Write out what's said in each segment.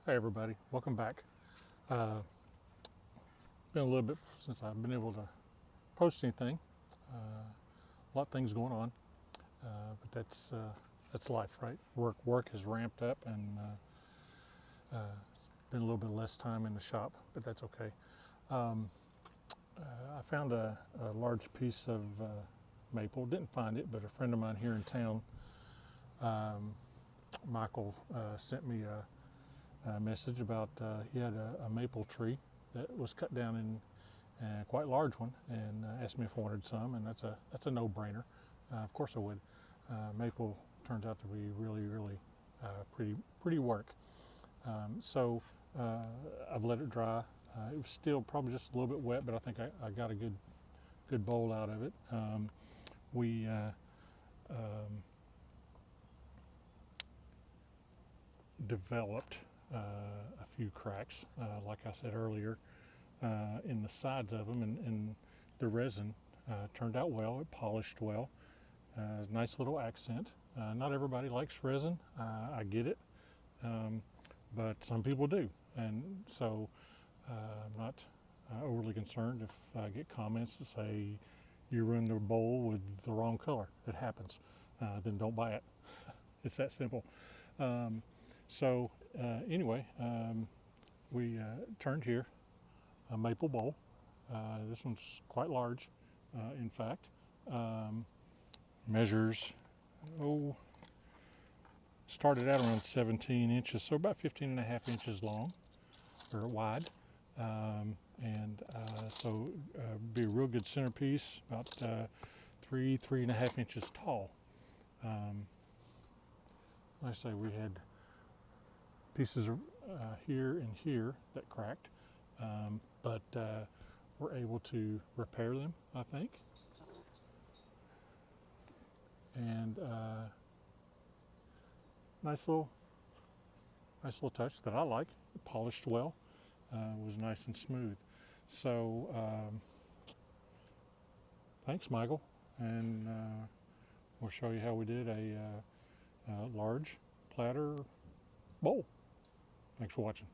Hi everybody, welcome back. Been a little bit since I've been able to post anything. A lot of things going on, but that's life, right? Work has ramped up, and it's been a little bit less time in the shop, but that's okay. I found a large piece of maple. Didn't find it, but a friend of mine here in town, Michael, sent me a message about he had a maple tree that was cut down in a quite large one, and asked me if I wanted some, and that's a no-brainer. Of course I would. Maple turns out to be really pretty work. So I've let it dry. It was still probably just a little bit wet, but I think I got a good bowl out of it. We developed a few cracks, like I said earlier, in the sides of them, and the resin turned out well. It polished well. Nice little accent. Not everybody likes resin. I get it, but some people do, and so I'm not overly concerned if I get comments that say you ruined the bowl with the wrong color. It happens. Then don't buy it. It's that simple. So anyway, we turned here a maple bowl. This one's quite large, in fact. Measures, started out around 17 inches, so about 15 and a half inches long, or wide. And so be a real good centerpiece, about 3.5 inches tall. Like I say, we had pieces of here and here that cracked, but we're able to repair them, I think. And nice little touch that I like. It polished well, was nice and smooth. So thanks, Michael, and we'll show you how we did a large platter bowl. Thanks for watching.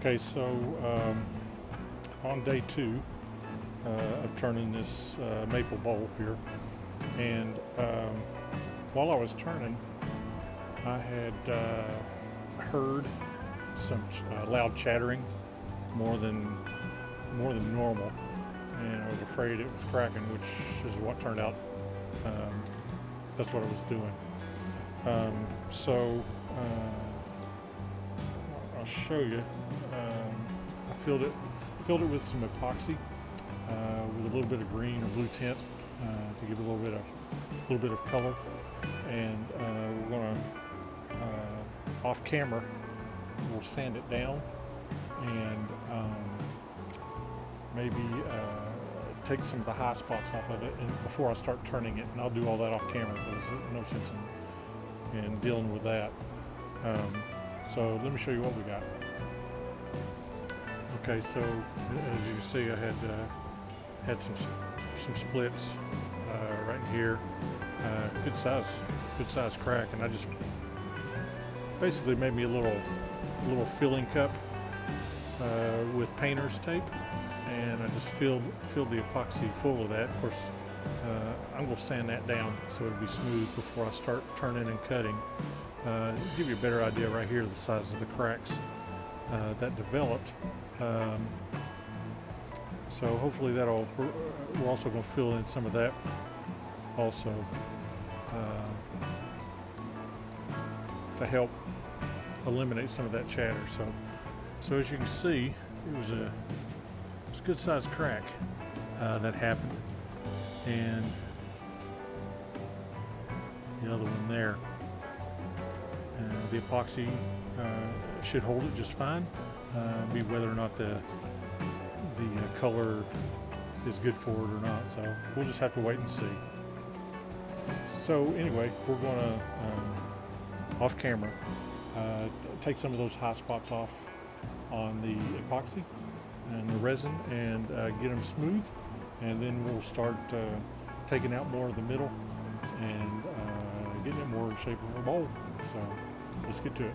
Okay, so on day 2 of turning this maple bowl here, and while I was turning, I had heard some loud chattering, more than normal, and I was afraid it was cracking, which is what turned out. That's what it was doing. So I'll show you. I filled it with some epoxy with a little bit of green or blue tint to give it a little bit of color, and we're going to off camera we'll sand it down and maybe take some of the high spots off of it before I start turning it, and I'll do all that off camera because there's no sense in dealing with that. So let me show you what we got. Okay, so as you can see, I had some splits right in here, good size crack, and I just basically made me a little filling cup with painter's tape, and I just filled the epoxy full of that. Of course, I'm going to sand that down so it'll be smooth before I start turning and cutting. Give you a better idea right here the size of the cracks that developed. So hopefully we're also going to fill in some of that also to help eliminate some of that chatter. So as you can see, it was a good sized crack that happened, and the other one there. The epoxy should hold it just fine. Be whether or not the color is good for it or not. So we'll just have to wait and see. So anyway, we're going to off camera take some of those high spots off on the epoxy and the resin and get them smooth, and then we'll start taking out more of the middle and getting it more in shape of a bowl. So let's get to it.